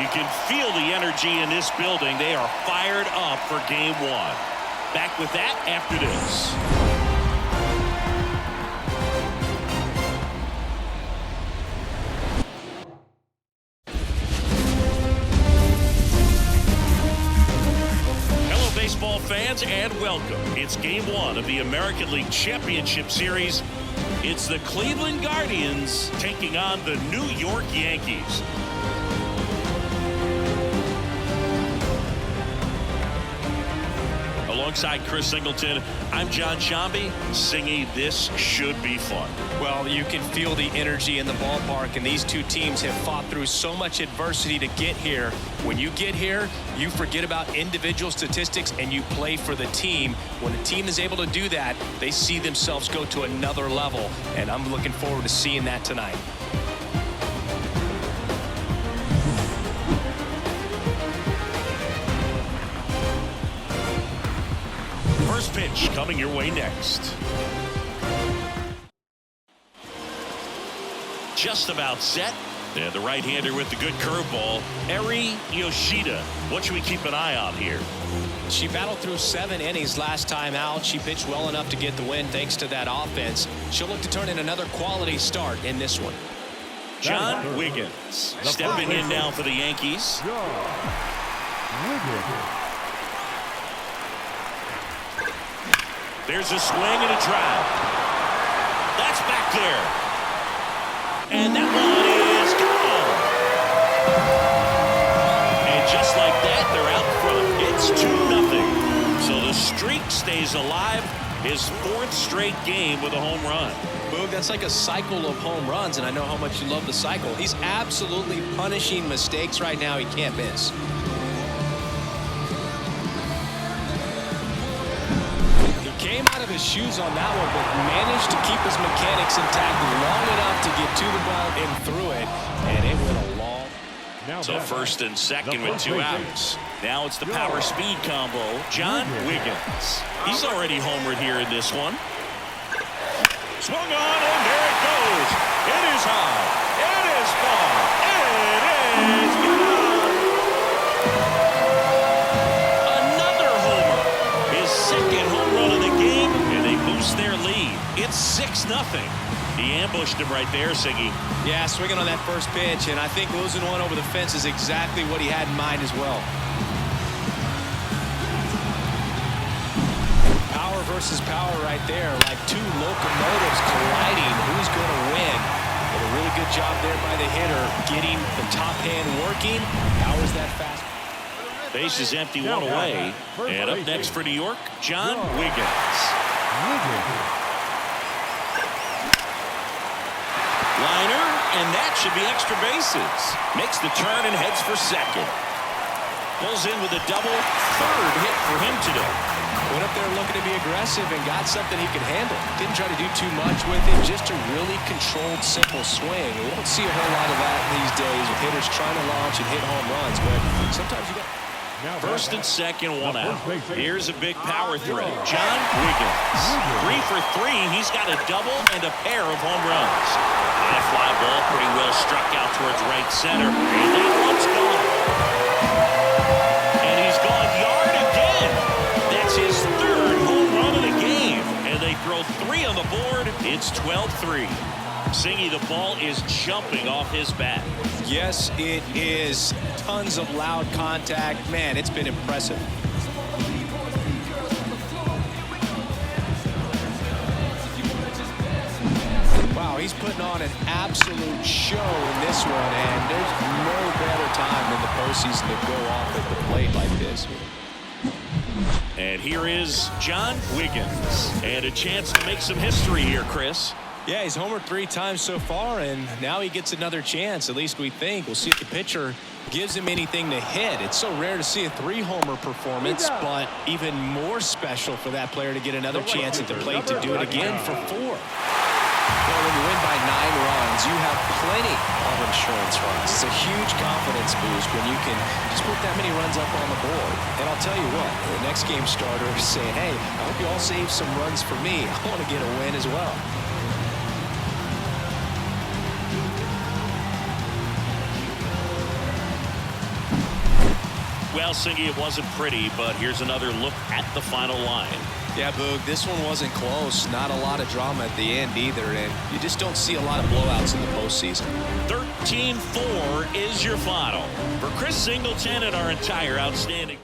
You can feel the energy in this building. They are fired up for game one. Back with that after this. Hello, baseball fans, and welcome. It's game one of the American League Championship Series. It's the Cleveland Guardians taking on the New York Yankees. Alongside Chris Singleton, I'm John Shambi. Singy, this should be fun. Well, you can feel the energy in the ballpark, and these two teams have fought through so much adversity to get here. When you get here, you forget about individual statistics and you play for the team. When a team is able to do that, they see themselves go to another level, and I'm looking forward to seeing that tonight. First pitch coming your way next. Just about set. And the right-hander with the good curveball, Eri Yoshida. What should we keep an eye on here? She battled through 7 innings last time out. She pitched well enough to get the win thanks to that offense. She'll look to turn in another quality start in this one. John Wiggins stepping in now for the Yankees. There's a swing and a drive. That's back there. And that one is gone. And just like that, they're out front. It's 2-0. So the streak stays alive. His 4th straight game with a home run. Boog, that's like a cycle of home runs, and I know how much you love the cycle. He's absolutely punishing mistakes right now he can't miss. Came out of his shoes on that one, but managed to keep his mechanics intact long enough to get to the ball and through it, and it went a long. So first and second with 2 outs. Now it's the power speed combo. John Wiggins. He's already homered here in this one. Swung on, and there it goes. It is high. It is far. It is gone. Second home run of the game, and they boost their lead. It's 6-0. He ambushed him right there, Siggy. Yeah, swinging on that first pitch, and I think losing one over the fence is exactly what he had in mind as well. Power versus power right there, like two locomotives colliding. Who's going to win? But a really good job there by the hitter, getting the top hand working. Powers that fast. Base is empty, one away. And up next for New York, John Wiggins. Liner, and that should be extra bases. Makes the turn and heads for second. Pulls in with a double, 3rd hit for him today. Went up there looking to be aggressive and got something he could handle. Didn't try to do too much with it, just a really controlled, simple swing. We don't see a whole lot of that these days with hitters trying to launch and hit home runs, but sometimes you got... First and second, 1 out. Here's a big power threat. John Wiggins. 3 for 3. He's got a double and a pair of home runs. High fly ball pretty well struck out towards right center. And that one's gone. And he's gone yard again. That's his 3rd home run of the game. And they throw 3 on the board. It's 12-3. Singy, the ball is jumping off his bat. Yes, it is. Tons of loud contact. Man, it's been impressive. Wow, he's putting on an absolute show in this one, and there's no better time than the postseason to go off at the plate like this. And here is John Wiggins. And a chance to make some history here, Chris. Yeah, he's homered 3 times so far, and now he gets another chance, at least we think. We'll see if the pitcher gives him anything to hit. It's so rare to see a 3-homer performance, but even more special for that player to get another chance at the plate to do it again for 4. Well, when you win by 9 runs, you have plenty of insurance runs. It's a huge confidence boost when you can just put that many runs up on the board. And I'll tell you what, the next game starter is saying, hey, I hope you all save some runs for me. I want to get a win as well. Well, Singy, it wasn't pretty, but here's another look at the final line. Yeah, Boog, this one wasn't close. Not a lot of drama at the end either, and you just don't see a lot of blowouts in the postseason. 13-4 is your final. For Chris Singleton and our entire outstanding...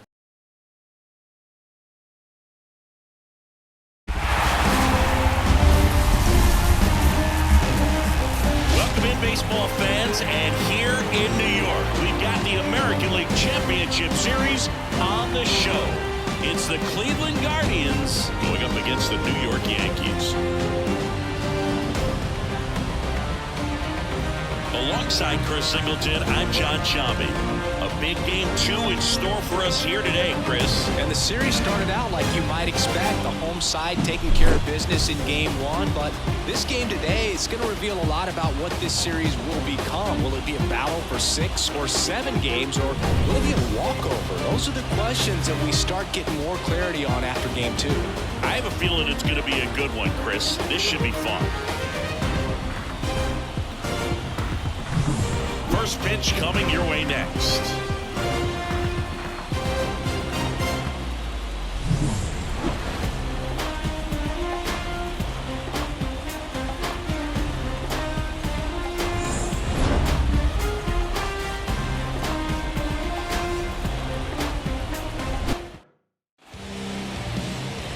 Welcome in, baseball fans, and here in New York, we've got the American League Championship Series on the show. It's the Cleveland Guardians going up against the New York Yankees. Alongside Chris Singleton, I'm John Shambi. A big game 2 in store for us here today, Chris. And the series started out like you might expect. The home side taking care of business in game 1. But this game today is going to reveal a lot about what this series will become. Will it be a battle for 6 or 7 games, or will it be a walkover? Those are the questions that we start getting more clarity on after game 2. I have a feeling it's going to be a good one, Chris. This should be fun. First pitch coming your way next.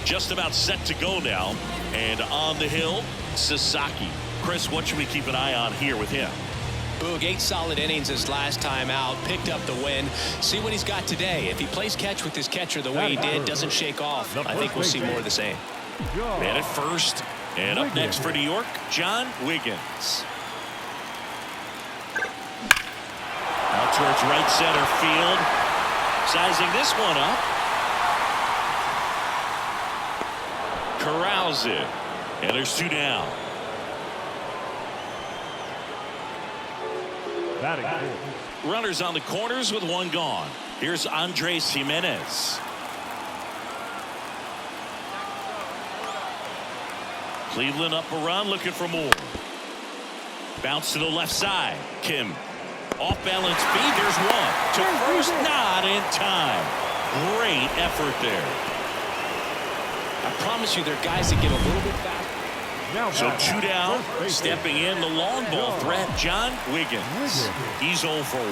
Just about set to go now, and on the hill, Sasaki. Chris, what should we keep an eye on here with him? Boog, 8 solid innings his last time out, picked up the win. See what he's got today. If he plays catch with his catcher the way he did, doesn't shake off, I think we'll see more of the same. Man at first, and up next for New York, John Wiggins. Out towards right center field, sizing this one up. Corrals it, and there's 2 down. Runners on the corners with 1 gone. Here's Andres Jimenez. Cleveland up a run, looking for more. Bounce to the left side. Kim. Off balance feed. There's 1. To first, not in time. Great effort there. I promise you, there are guys that get a little bit back. So 2 down, stepping in the long ball threat, John Wiggins. He's 0 for 1.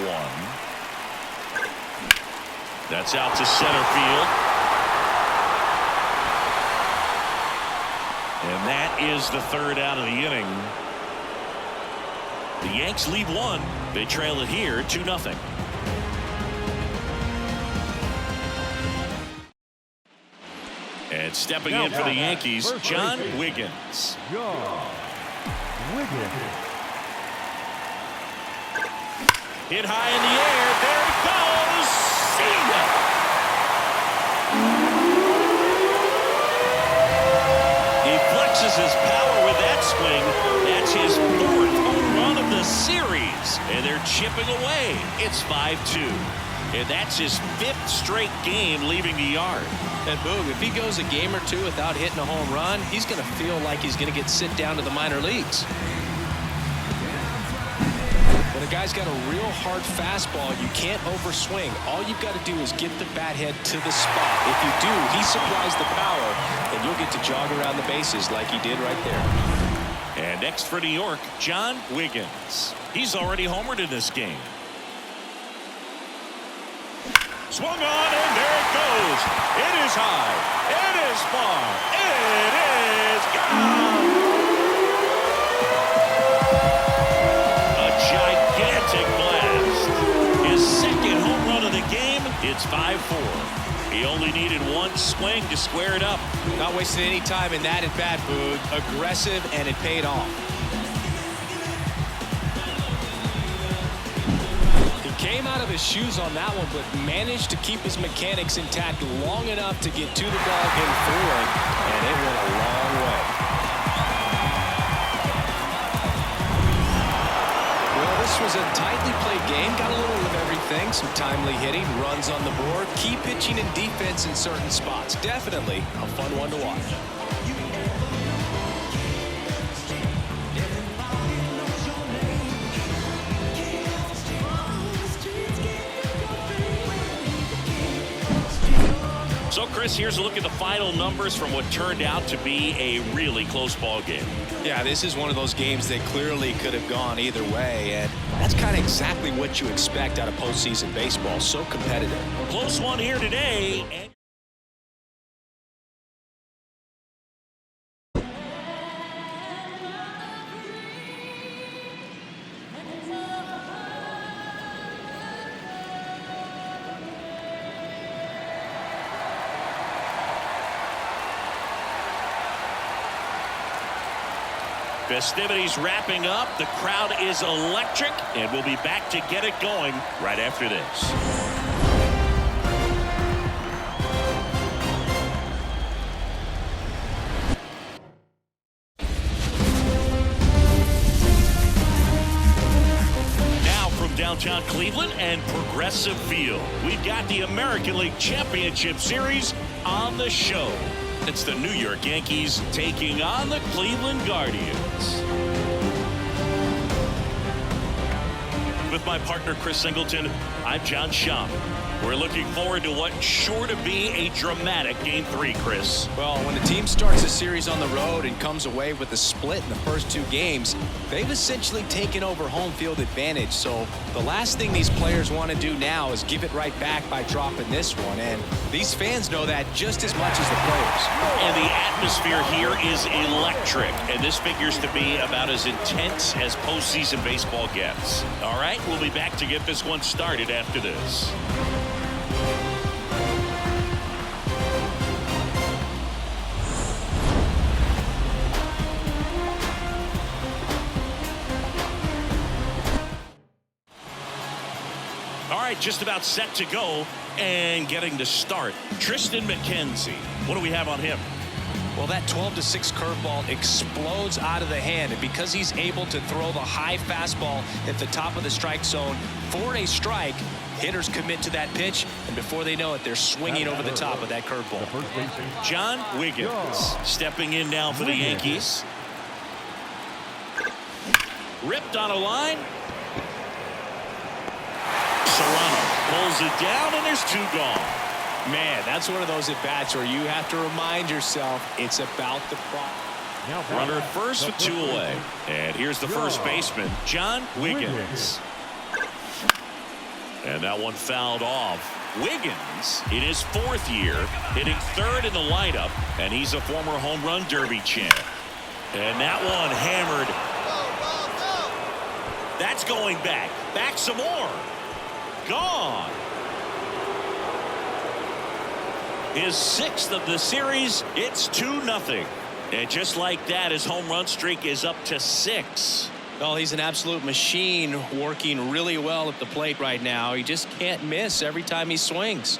That's out to center field. And that is the 3rd out of the inning. The Yanks lead 1. They trail it here 2-0. And stepping in for the Yankees, John Wiggins. Hit high in the air. There it goes. See ya. He flexes his power with that swing. That's his 4th home run of the series. And they're chipping away. It's 5-2. And that's his 5th straight game leaving the yard. And Boog, if he goes a game or 2 without hitting a home run, he's going to feel like he's going to get sent down to the minor leagues. When a guy's got a real hard fastball, you can't overswing. All you've got to do is get the bat head to the spot. If you do, he supplies the power, and you'll get to jog around the bases like he did right there. And next for New York, John Wiggins. He's already homered in this game. Swung on, and there it goes. It is high. It is far. It is gone. A gigantic blast. His 2nd home run of the game. It's 5-4. He only needed 1 swing to square it up. Not wasting any time in that at-bat, Boog. Aggressive, and it paid off. Came out of his shoes on that one, but managed to keep his mechanics intact long enough to get to the ball in 4, and it went a long way. Well, this was a tightly played game. Got a little of everything. Some timely hitting, runs on the board, key pitching and defense in certain spots. Definitely a fun one to watch. So, Chris, here's a look at the final numbers from what turned out to be a really close ball game. Yeah, this is one of those games that clearly could have gone either way, and that's kind of exactly what you expect out of postseason baseball. So competitive. Close one here today. Festivities wrapping up. The crowd is electric, and we'll be back to get it going right after this. Now from downtown Cleveland and Progressive Field, we've got the American League Championship Series on the show. It's the New York Yankees taking on the Cleveland Guardians. With my partner, Chris Singleton, I'm John Schaum. We're looking forward to what's sure to be a dramatic Game 3, Chris. Well, when a team starts a series on the road and comes away with a split in the first 2 games, they've essentially taken over home field advantage. So the last thing these players want to do now is give it right back by dropping this one. And these fans know that just as much as the players. And the atmosphere here is electric. And this figures to be about as intense as postseason baseball gets. All right, we'll be back to get this one started after this. All right, just about set to go and getting to start. Tristan McKenzie. What do we have on him? Well, that 12-6 curveball explodes out of the hand, and because he's able to throw the high fastball at the top of the strike zone for a strike, hitters commit to that pitch, and before they know it, they're swinging over the top of that curveball. John Wiggins stepping in now for the Yankees. Ripped on a line. Serrano pulls it down, and there's 2 gone. Man, that's one of those at-bats where you have to remind yourself it's about the product. Runner at first with 2 away. And here's the first baseman, John Wiggins. And that one fouled off. Wiggins, in his 4th year, hitting 3rd in the lineup, and he's a former home run derby champ. And that one hammered. That's going back. Back some more. Gone. His 6th of the series. It's 2-0. And just like that, his home run streak is up to 6. Well, he's an absolute machine, working really well at the plate right now. He just can't miss every time he swings.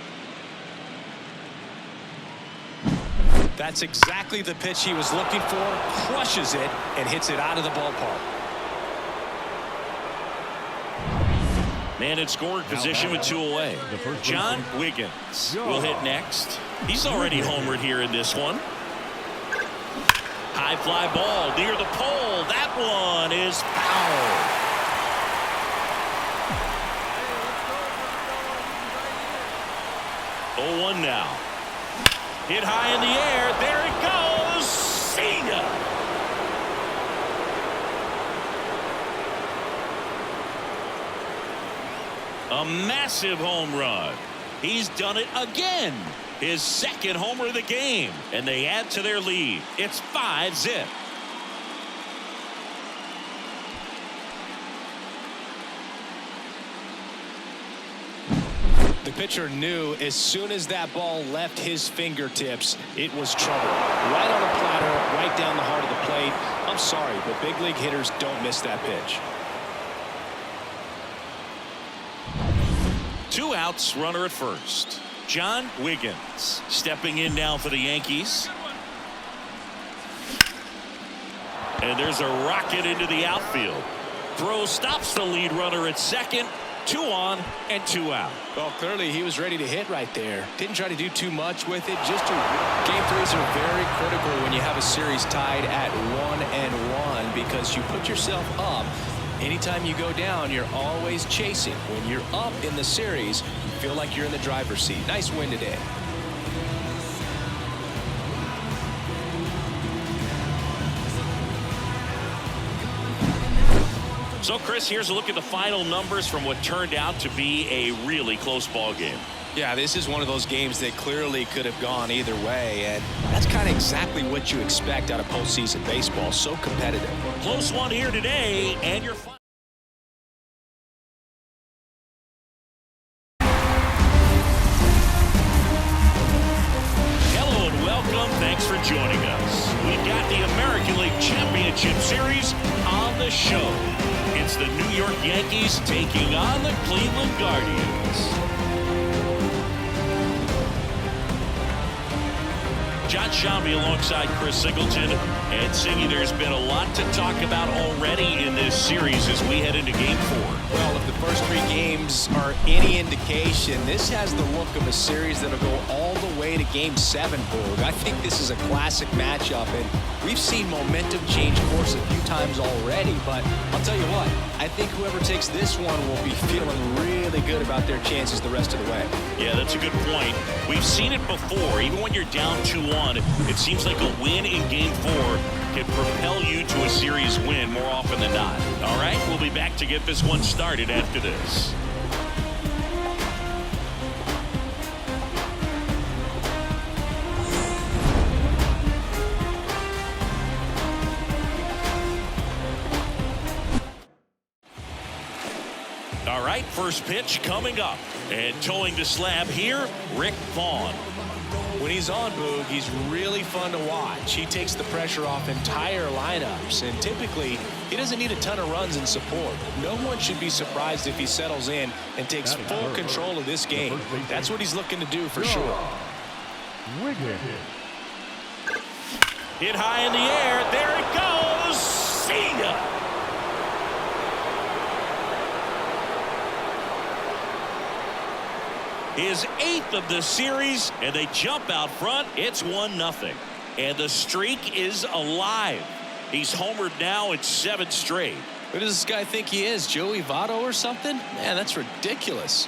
That's exactly the pitch he was looking for. Crushes it and hits it out of the ballpark. Man in scoring position with 2 away. John Wiggins will hit next. He's already homered here in this one. High fly ball near the pole. That one is foul. Oh, 1 now. Hit high in the air. There it goes. See ya. A massive home run. He's done it again. His 2nd homer of the game. And they add to their lead. It's 5-0. The pitcher knew as soon as that ball left his fingertips, it was trouble. Right on the platter, right down the heart of the plate. I'm sorry, but big league hitters don't miss that pitch. 2 outs, runner at first. John Wiggins stepping in now for the Yankees. And there's a rocket into the outfield. Throw stops the lead runner at 2nd. 2 on and 2 out. Well, clearly he was ready to hit right there. Didn't try to do too much with it. Game 3s are very critical when you have a series tied at 1-1 because you put yourself up. Anytime you go down, you're always chasing. When you're up in the series, you feel like you're in the driver's seat. Nice win today. So, Chris, here's a look at the final numbers from what turned out to be a really close ball game. Yeah, this is one of those games that clearly could have gone either way, and that's kind of exactly what you expect out of postseason baseball. So competitive. Close one here today, and your final. Hello and welcome. Thanks for joining us. We've got the American League Championship Series on the show. It's the New York Yankees taking on the Cleveland Guardians. John Shambi alongside Chris Singleton. And Singy, there's been a lot to talk about already in this series as we head into Game 4. Well, if the first 3 games are any indication, this has the look of a series that'll go all the way to Game 7, Boog. I think this is a classic matchup, and we've seen momentum change course a few times already, but I'll tell you what, I think whoever takes this one will be feeling really good about their chances the rest of the way. Yeah, that's a good point. We've seen it before. Even when you're down 2-1, it seems like a win in Game 4 can propel you to a series win more often than not. All right, we'll be back to get this one started after this. All right, first pitch coming up. And towing the slab here, Rick Vaughn. When he's on, Boog, he's really fun to watch. He takes the pressure off entire lineups, and typically he doesn't need a ton of runs in support. No one should be surprised if he settles in and takes full control of this game. That's what he's looking to do for sure. Hit high in the air. There it goes. See ya. His 8th of the series, and they jump out front. It's 1-0. And the streak is alive. He's homered now in 7 straight. Who does this guy think he is, Joey Votto or something? Man, that's ridiculous.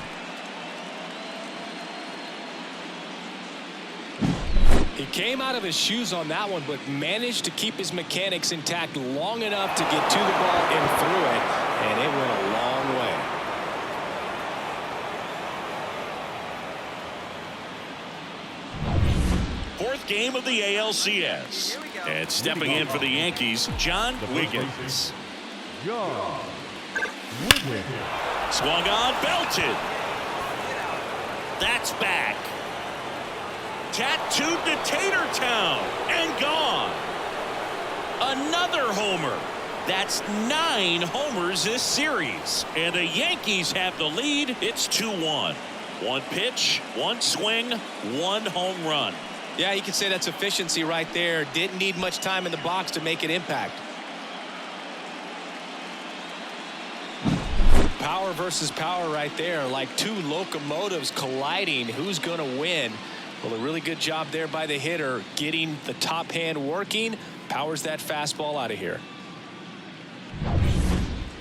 He came out of his shoes on that one, but managed to keep his mechanics intact long enough to get to the ball and through it, and it went a long way. Fourth game of the ALCS. And stepping in for the Yankees, John Wiggins. Swung on, belted. That's back. Tattooed to Tatertown and gone. Another homer. That's 9 homers this series. And the Yankees have the lead. It's 2-1. 1 pitch, 1 swing, 1 home run. Yeah, you could say that's efficiency right there. Didn't need much time in the box to make an impact. Power versus power right there, like 2 locomotives colliding. Who's going to win? Well, a really good job there by the hitter, getting the top hand working. Powers that fastball out of here.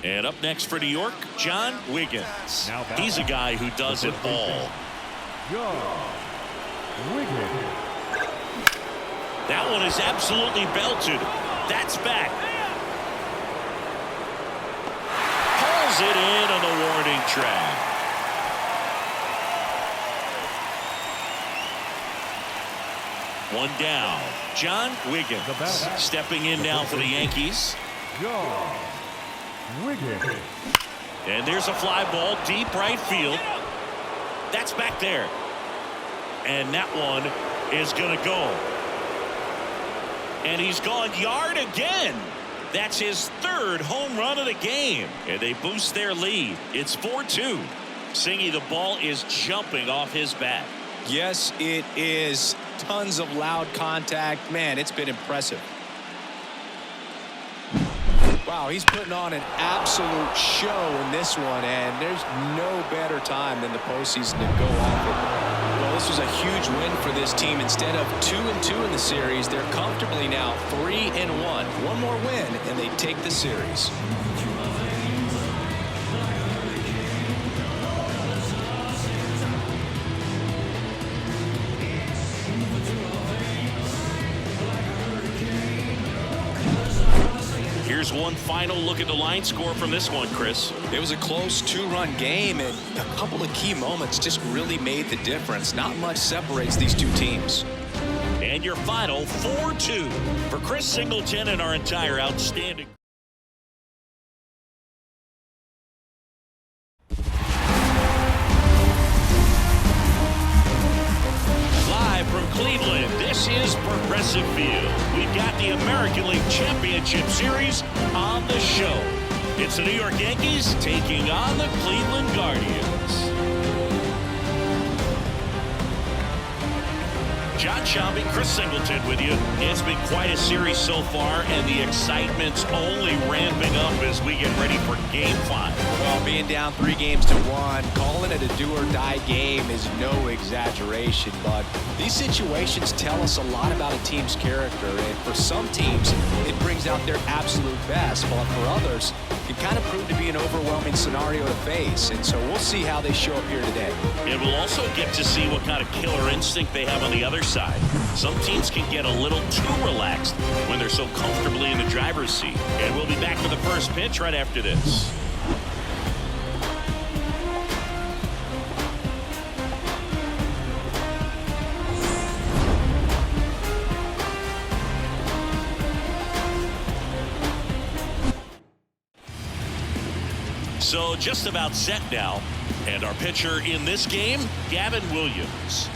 And up next for New York, John Wiggins. He's a guy who does it all. That one is absolutely belted. That's back. Pulls it in on the warning track. One down. John Wiggins stepping in now for the Yankees. And there's a fly ball deep right field. That's back there. And that one is going to go. And he's gone yard again. That's his 3rd home run of the game. And they boost their lead. It's 4-2. Singy, the ball is jumping off his bat. Yes, it is. Tons of loud contact. Man, it's been impressive. Wow, he's putting on an absolute show in this one, and there's no better time than the postseason to go off it. Well, this was a huge win for this team. Instead of 2-2 in the series, they're comfortably now 3-1. One more win, and they take the series. Here's one final look at the line score from this one, Chris. It was a close 2-run game, and a couple of key moments just really made the difference. Not much separates these two teams. And your final 4-2 for Chris Singleton and our entire outstanding. Live from Cleveland, this is Progressive Field. We've got the American League Championship Series on the show. It's the New York Yankees taking on the Cleveland Guardians. John Shambi, Chris Singleton with you. It's been quite a series so far, and the excitement's only ramping up as we get ready for Game 5. Well, being down 3-1, calling it a do-or-die game is no exaggeration, but these situations tell us a lot about a team's character, and for some teams, it brings out their absolute best, but for others, it kind of proved to be an overwhelming scenario to face, and so we'll see how they show up here today. And we'll also get to see what kind of killer instinct they have on the other side. Some teams can get a little too relaxed when they're so comfortably in the driver's seat. And we'll be back for the first pitch right after this. So just about set now. And our pitcher in this game, Gavin Williams.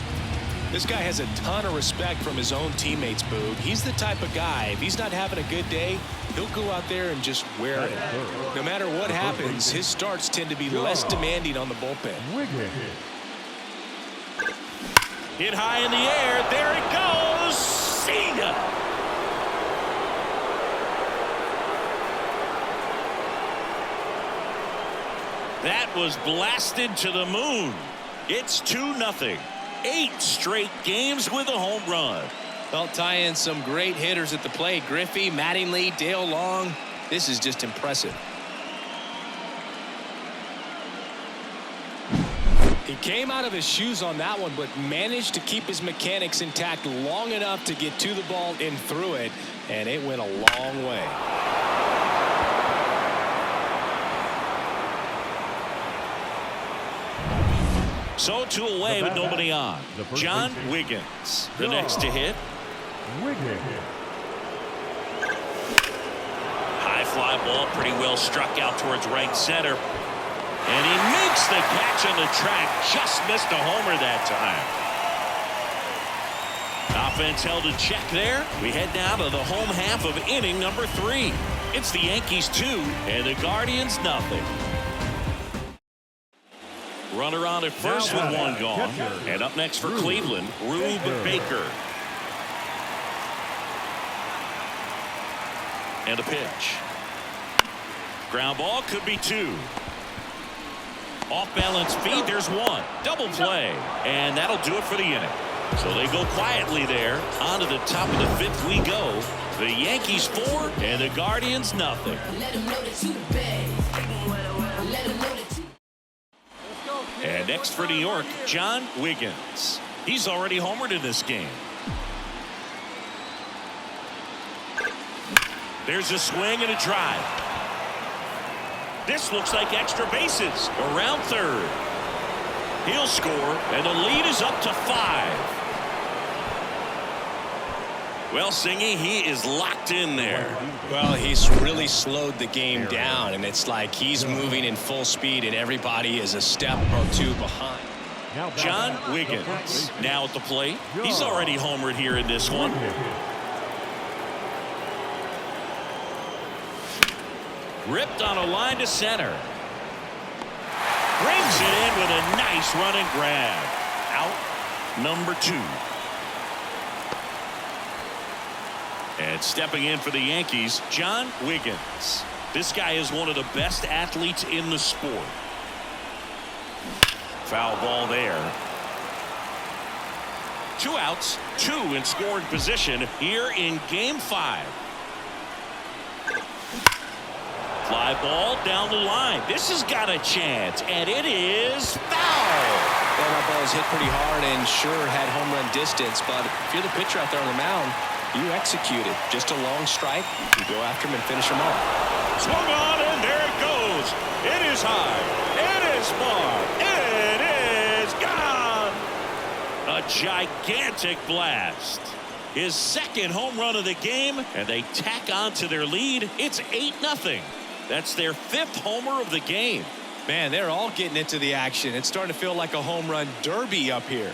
This guy has a ton of respect from his own teammates, Boog. He's the type of guy, if he's not having a good day, he'll go out there and just wear it. No matter what happens, his starts tend to be less demanding on the bullpen. Hit high in the air. There it goes. See ya. That was blasted to the moon. It's 2-0. 8 straight games with a home run. They'll tie in some great hitters at the plate. Griffey, Mattingly, Dale Long. This is just impressive. He came out of his shoes on that one, but managed to keep his mechanics intact long enough to get to the ball and through it, and it went a long way. So 2 away with nobody on. John Wiggins, the next to hit. High fly ball, pretty well struck out towards right center. And he makes the catch on the track. Just missed a homer that time. Offense held in check there. We head now to the home half of inning number 3. It's the Yankees 2 and the Guardians nothing. Runner on at first with one gone. And up next for Cleveland, Rube Baker. And a pitch. Ground ball, could be 2. Off balance feed, there's 1. Double play. And that'll do it for the inning. So they go quietly there. On to the top of the 5th we go. The Yankees 4 and the Guardians nothing. And next for New York, John Wiggins. He's already homered in this game. There's a swing and a drive. This looks like extra bases around third. He'll score, and the lead is up to 5. Well, Singy, he is locked in there. Well, he's really slowed the game down, and it's like he's moving in full speed, and everybody is a step or 2 behind. John Wiggins now at the plate. He's already homered here in this one. Ripped on a line to center. Brings it in with a nice run and grab. Out number 2. And stepping in for the Yankees, John Wiggins. This guy is one of the best athletes in the sport. Foul ball there. 2 outs, 2 in scoring position here in Game 5. Fly ball down the line. This has got a chance, and it is foul. Well, that ball was hit pretty hard and sure had home run distance, but if you're the pitcher out there on the mound, You execute it. Just a long strike. You go after him and finish him off. Swung on, and there it goes. It is high. It is far. It is gone. A gigantic blast. His second home run of the game, and they tack on to their lead. It's 8-0. That's their 5th homer of the game. Man, they're all getting into the action. It's starting to feel like a home run derby up here.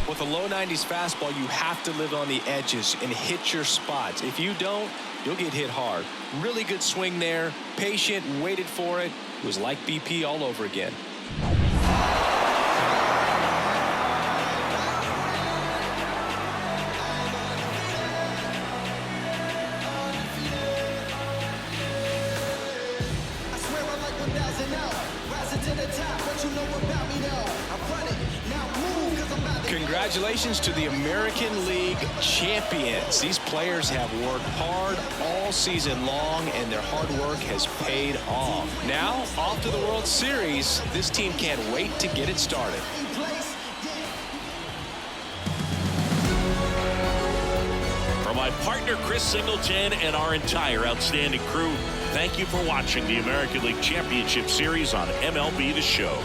With a low 90s fastball, you have to live on the edges and hit your spots. If you don't, you'll get hit hard. Really good swing there. Patient, waited for it. It was like BP all over again. Congratulations to the American League champions. These players have worked hard all season long, and their hard work has paid off. Now, off to the World Series. This team can't wait to get it started. For my partner, Chris Singleton, and our entire outstanding crew, thank you for watching the American League Championship Series on MLB The Show.